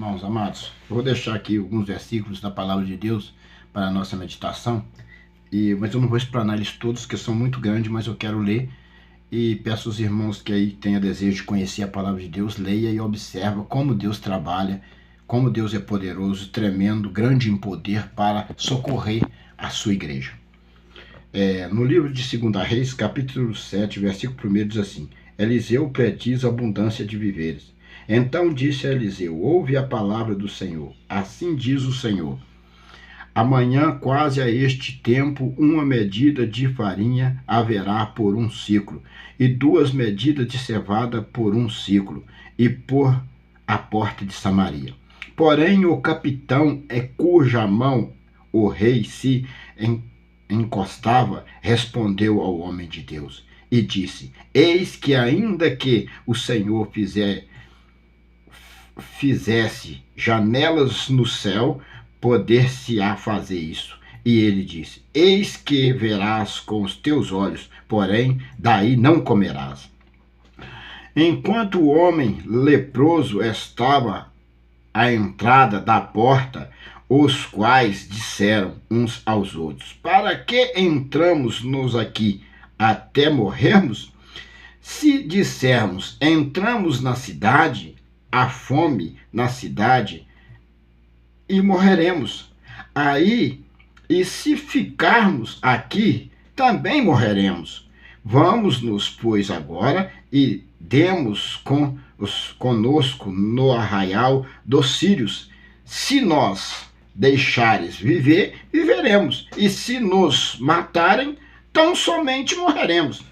Irmãos amados, eu vou deixar aqui alguns versículos da palavra de Deus para a nossa meditação, mas eu não vou explanar eles todos, que são muito grandes, mas eu quero ler e peço aos irmãos que aí tenham desejo de conhecer a palavra de Deus, leia e observa como Deus trabalha, como Deus é poderoso, tremendo, grande em poder para socorrer a sua igreja. No livro de 2 Reis, capítulo 7, versículo 1, diz assim: Eliseu prediz abundância de víveres. Então disse a Eliseu: ouve a palavra do Senhor. Assim diz o Senhor: amanhã, quase a este tempo, 1 medida de farinha haverá por 1 ciclo, e 2 medidas de cevada por 1 ciclo, e por a porta de Samaria. Porém, o capitão cuja mão o rei se encostava, respondeu ao homem de Deus e disse: eis que ainda que o Senhor fizesse janelas no céu, poder-se-á fazer isso. E ele disse: eis que verás com os teus olhos, porém daí não comerás. Enquanto o homem leproso estava à entrada da porta, os quais disseram uns aos outros: para que entramos-nos aqui até morrermos? Se dissermos: entramos na cidade, há fome na cidade e morreremos. E se ficarmos aqui, também morreremos. Vamos-nos, pois, agora e demos conosco no arraial dos sírios. Se nos deixares viver, viveremos. E se nos matarem, tão somente morreremos.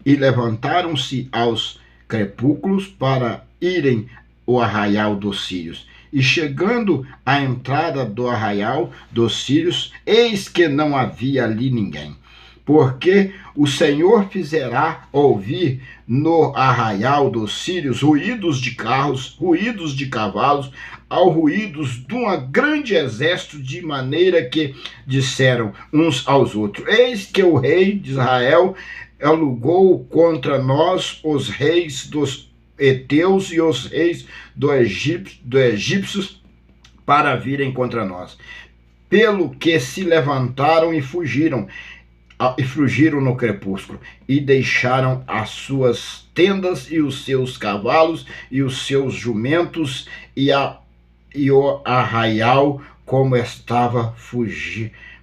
E levantaram-se aos crepúsculos para irem ao arraial dos sírios. E chegando à entrada do arraial dos sírios, eis que não havia ali ninguém. Porque o Senhor fizerá ouvir no arraial dos sírios ruídos de carros, ruídos de cavalos, ao ruídos de um grande exército, de maneira que disseram uns aos outros: eis que o rei de Israel alugou contra nós os reis dos heteus e os reis dos egípcios para virem contra nós. Pelo que se levantaram e fugiram no crepúsculo, e deixaram as suas tendas e os seus cavalos e os seus jumentos e o arraial como estava,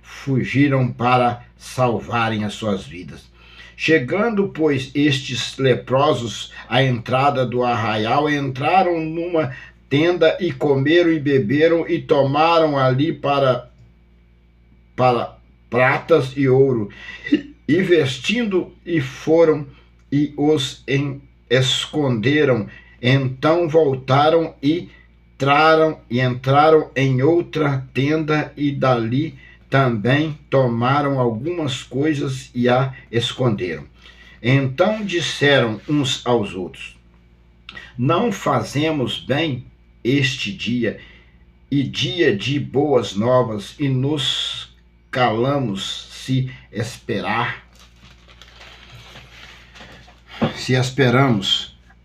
fugiram para salvarem as suas vidas. Chegando, pois, estes leprosos à entrada do arraial, entraram numa tenda e comeram e beberam e tomaram ali para pratas e ouro, e vestindo e foram e os esconderam. Então voltaram e entraram em outra tenda e dali também tomaram algumas coisas e a esconderam. Então disseram uns aos outros: não fazemos bem este dia, e dia de boas novas, e nos calamos se esperamos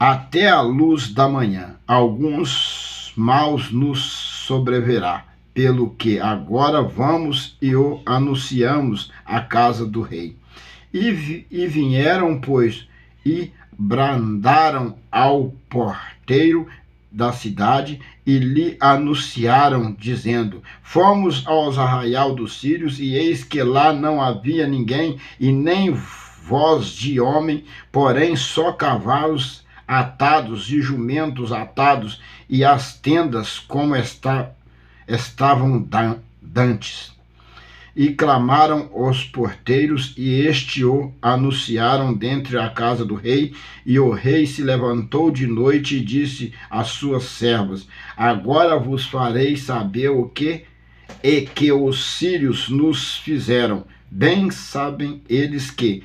até a luz da manhã. Alguns maus nos sobrevirá, pelo que agora vamos e o anunciamos à casa do rei. E vieram, pois, e brandaram ao porteiro da cidade e lhe anunciaram, dizendo: fomos aos arraial dos sírios, e eis que lá não havia ninguém, e nem voz de homem, porém só cavalos atados e jumentos atados, e as tendas como estavam dantes. E clamaram os porteiros, e o anunciaram dentre a casa do rei. E o rei se levantou de noite e disse às suas servas: agora vos farei saber o que os sírios nos fizeram. Bem sabem eles que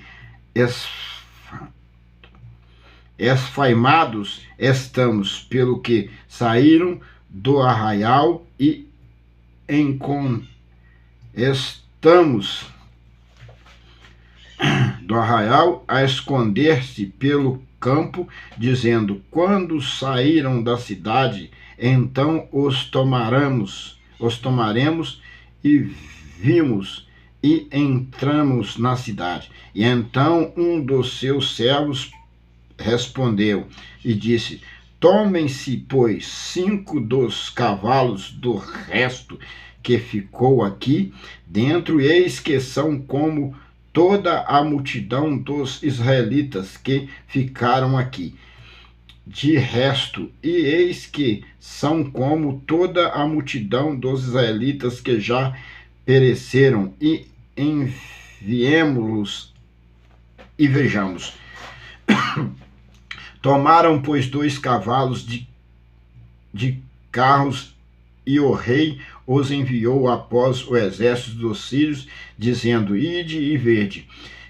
esfaimados estamos, pelo que saíram do arraial e estamos do arraial a esconder-se pelo campo, dizendo: quando saíram da cidade, Então os tomaremos e vimos e entramos na cidade. E então um dos seus servos respondeu e disse: tomem-se, pois, 5 dos cavalos do resto que ficou aqui dentro, eis que são como toda a multidão dos israelitas que ficaram aqui. De resto, e eis que são como toda a multidão dos israelitas que já pereceram, e enviemo-los e vejamos. Tomaram, pois, 2 cavalos de carros, e o rei os enviou após o exército dos sírios, dizendo: ide e vede.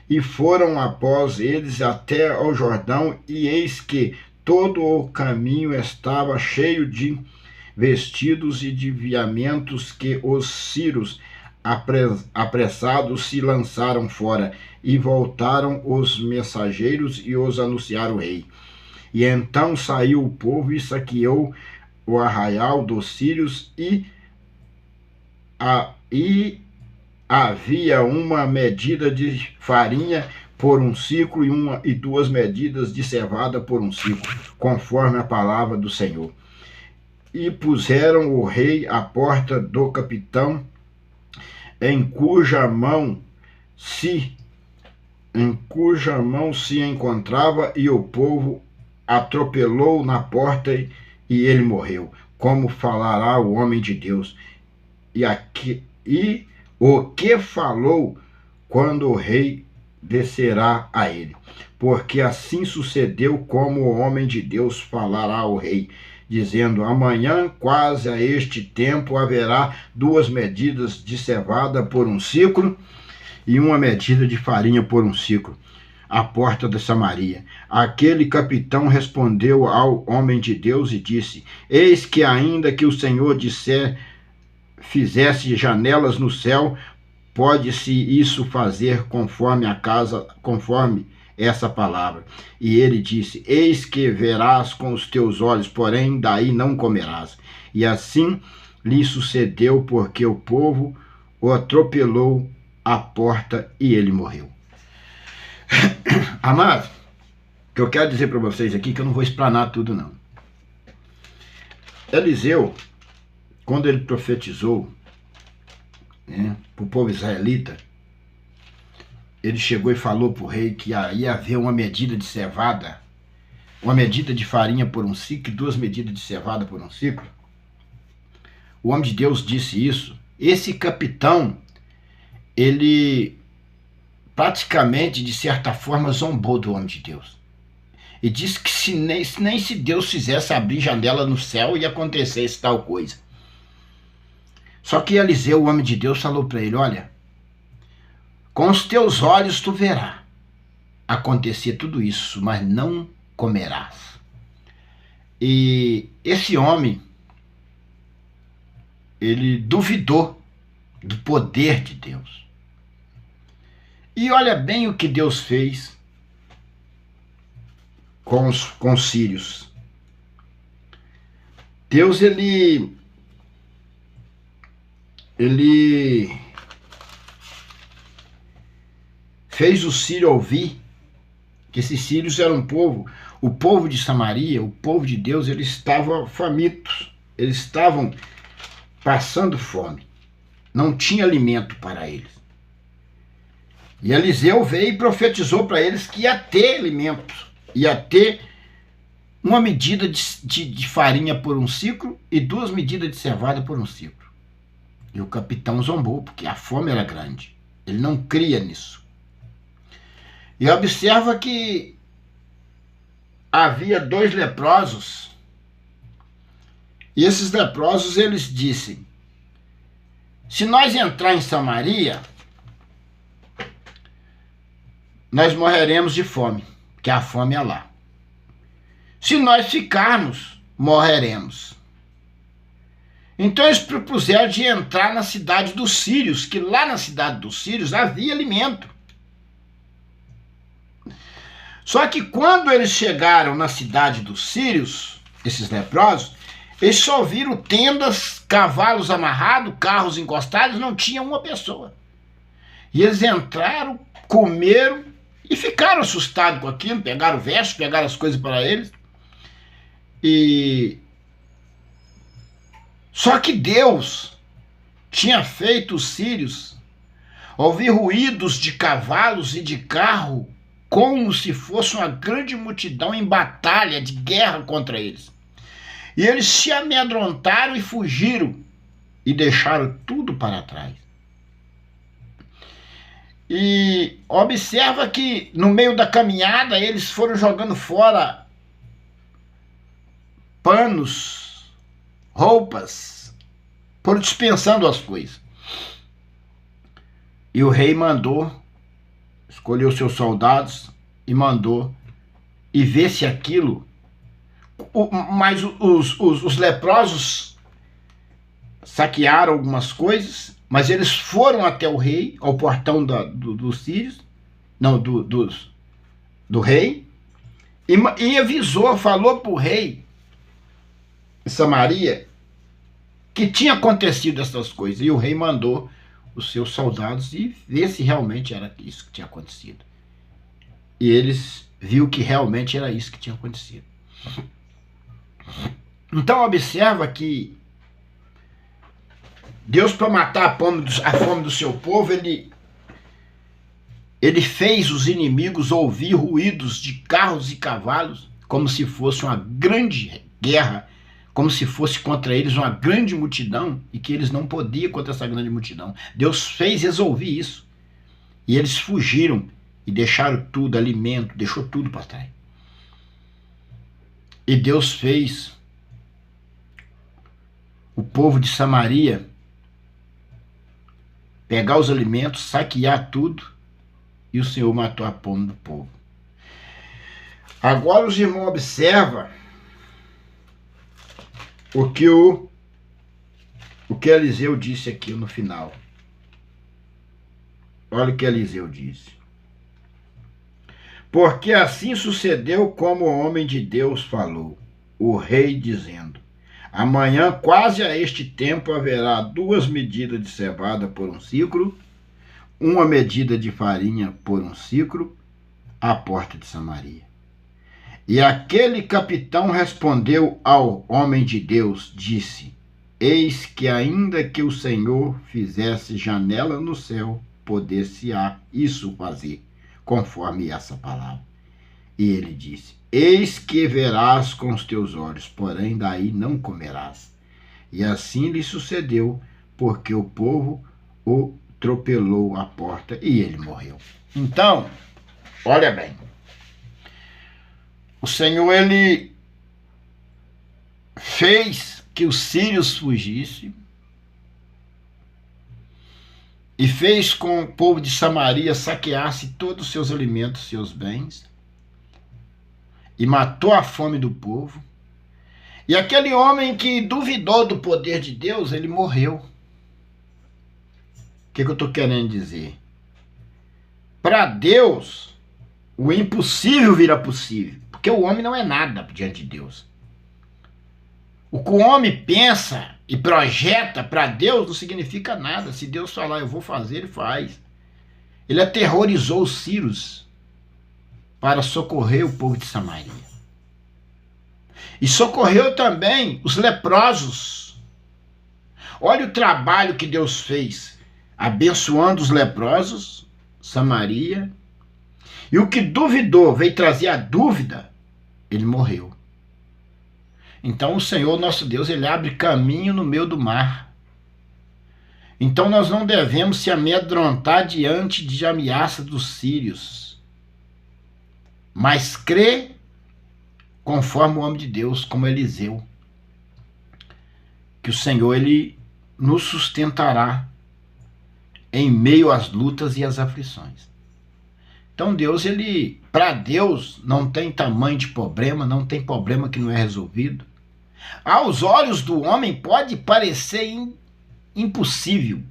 E foram após eles até ao Jordão, e eis que todo o caminho estava cheio de vestidos e de viamentos, que os sírios apressados se lançaram fora, e voltaram os mensageiros e os anunciaram o rei. E então saiu o povo e saqueou o arraial dos sírios, e havia uma medida de farinha por 1 siclo e 2 medidas de cevada por 1 siclo, conforme a palavra do Senhor. E puseram o rei à porta do capitão, em cuja mão se encontrava, e o povo atropelou na porta, e ele morreu, como falará o homem de Deus. E o que falou quando o rei descerá a ele. Porque assim sucedeu como o homem de Deus falará ao rei, dizendo: amanhã, quase a este tempo, haverá 2 medidas de cevada por 1 siclo, e 1 medida de farinha por 1 siclo, à porta de Samaria. Aquele capitão respondeu ao homem de Deus e disse: eis que ainda que o Senhor fizesse janelas no céu, pode-se isso fazer conforme essa palavra. E ele disse: eis que verás com os teus olhos, porém daí não comerás. E assim lhe sucedeu, porque o povo o atropelou à porta, e ele morreu. Amados, o que eu quero dizer para vocês aqui, que eu não vou explanar tudo não. Eliseu, quando ele profetizou, para o povo israelita, ele chegou e falou para o rei que ia haver uma medida de cevada, uma medida de farinha por 1 siclo e 2 medidas de cevada por 1 siclo. O homem de Deus disse isso. Esse capitão, ele praticamente, de certa forma, zombou do homem de Deus. E disse que nem se Deus fizesse abrir janela no céu, ia acontecer essa tal coisa. Só que Eliseu, o homem de Deus, falou para ele: olha, com os teus olhos tu verás acontecer tudo isso, mas não comerás. E esse homem, ele duvidou do poder de Deus. E olha bem o que Deus fez com os sírios. Deus, ele fez o sírio ouvir que esses sírios eram o povo de Samaria, o povo de Deus, eles estavam famintos, eles estavam passando fome, não tinha alimento para eles. E Eliseu veio e profetizou para eles que ia ter alimento, ia ter 1 medida de farinha por 1 siclo e 2 medidas de cevada por 1 siclo. E o capitão zombou, porque a fome era grande. Ele não cria nisso. E observa que havia 2 leprosos. E esses leprosos, eles dizem: se nós entrar em Samaria, nós morreremos de fome, que a fome é lá. Se nós ficarmos, morreremos. Então eles propuseram de entrar na cidade dos sírios, que lá na cidade dos sírios havia alimento. Só que quando eles chegaram na cidade dos sírios, esses leprosos, Eles só viram tendas, cavalos amarrados, carros encostados, não tinha uma pessoa. E eles entraram, comeram e ficaram assustados com aquilo, pegaram vestes, pegaram as coisas para eles. Só que Deus tinha feito os sírios ouvir ruídos de cavalos e de carro, como se fosse uma grande multidão em batalha, de guerra contra eles. E eles se amedrontaram e fugiram, e deixaram tudo para trás. E observa que no meio da caminhada eles foram jogando fora panos, roupas, foram dispensando as coisas. E o rei escolheu seus soldados e mandou e ver se aquilo. Mas os leprosos saquearam algumas coisas, mas eles foram até o rei, ao portão dos sírios, não, do rei, e avisou, falou para o rei de Samaria que tinha acontecido essas coisas. E o rei mandou os seus soldados e ver se realmente era isso que tinha acontecido. E eles viram que realmente era isso que tinha acontecido. Então observa que Deus, para matar a fome do seu povo, ele fez os inimigos ouvir ruídos de carros e cavalos, como se fosse uma grande guerra, como se fosse contra eles uma grande multidão, e que eles não podiam contra essa grande multidão. Deus fez eles ouvir isso. E eles fugiram e deixaram tudo, alimento, deixou tudo para trás. E Deus fez o povo de Samaria pegar os alimentos, saquear tudo, e o Senhor matou a fome do povo. Agora os irmãos observam o que Eliseu disse aqui no final. Olha o que Eliseu disse. Porque assim sucedeu como o homem de Deus falou, o rei dizendo: amanhã, quase a este tempo, haverá 2 medidas de cevada por 1 siclo, 1 medida de farinha por 1 siclo, à porta de Samaria. E aquele capitão respondeu ao homem de Deus, disse: eis que ainda que o Senhor fizesse janela no céu, poder-se-á isso fazer, conforme essa palavra. E ele disse: eis que verás com os teus olhos, porém daí não comerás. E assim lhe sucedeu, porque o povo o atropelou à porta e ele morreu. Então, olha bem, o Senhor, ele fez que os sírios fugissem e fez com o povo de Samaria saqueasse todos os seus alimentos, seus bens, e matou a fome do povo. E aquele homem que duvidou do poder de Deus, ele morreu. O que eu estou querendo dizer? Para Deus, o impossível vira possível, porque o homem não é nada diante de Deus. O que o homem pensa e projeta para Deus não significa nada. Se Deus falar, eu vou fazer, ele faz. Ele aterrorizou os sírios para socorrer o povo de Samaria. E socorreu também os leprosos. Olha o trabalho que Deus fez, abençoando os leprosos, Samaria. E o que duvidou, veio trazer a dúvida, ele morreu. Então o Senhor nosso Deus, ele abre caminho no meio do mar. Então nós não devemos se amedrontar diante de ameaça dos sírios, mas crer conforme o homem de Deus, como Eliseu, que o Senhor, ele nos sustentará em meio às lutas e às aflições. Então Deus, ele, para Deus, não tem tamanho de problema, não tem problema que não é resolvido. Aos olhos do homem pode parecer impossível,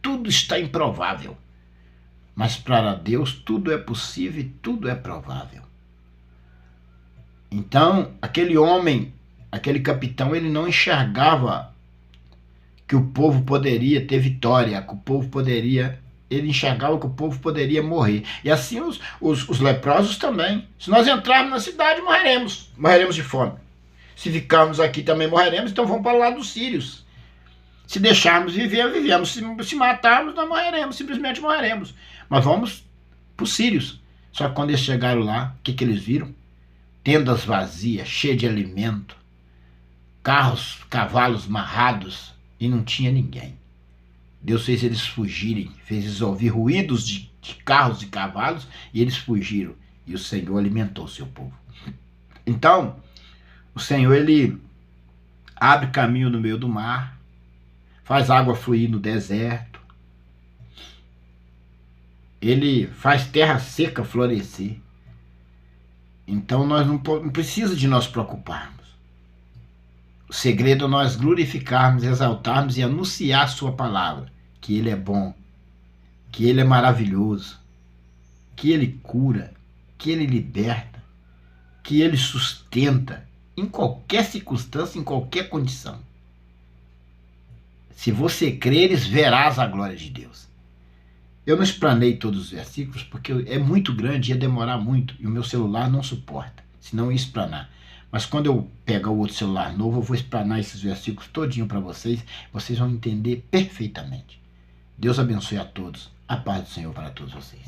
tudo está improvável, mas para Deus tudo é possível e tudo é provável. Então, aquele homem Aquele capitão, ele não enxergava que o povo poderia ter vitória, que o povo poderia... Ele enxergava que o povo poderia morrer. E assim os leprosos também. Se nós entrarmos na cidade, morreremos. Morreremos de fome. Se ficarmos aqui, também morreremos. Então vamos para o lado dos sírios. Se deixarmos viver, vivemos. Se matarmos, nós morreremos. Simplesmente morreremos. Mas vamos para os sírios. Só que quando eles chegaram lá, o que eles viram? Tendas vazias, cheias de alimento. Carros, cavalos amarrados. E não tinha ninguém. Deus fez eles fugirem, fez eles ouvir ruídos de carros e cavalos, e eles fugiram. E o Senhor alimentou o seu povo. Então, o Senhor, ele abre caminho no meio do mar, faz água fluir no deserto, ele faz terra seca florescer. Então, nós não precisa de nós preocuparmos. O segredo é nós glorificarmos, exaltarmos e anunciar a sua palavra, que ele é bom, que ele é maravilhoso, que ele cura, que ele liberta, que ele sustenta em qualquer circunstância, em qualquer condição. Se você creres, verás a glória de Deus. Eu não explanei todos os versículos porque é muito grande, ia demorar muito e o meu celular não suporta, senão eu ia explanar. Mas quando eu pegar o outro celular novo, eu vou explanar esses versículos todinho para vocês. Vocês vão entender perfeitamente. Deus abençoe a todos. A paz do Senhor para todos vocês.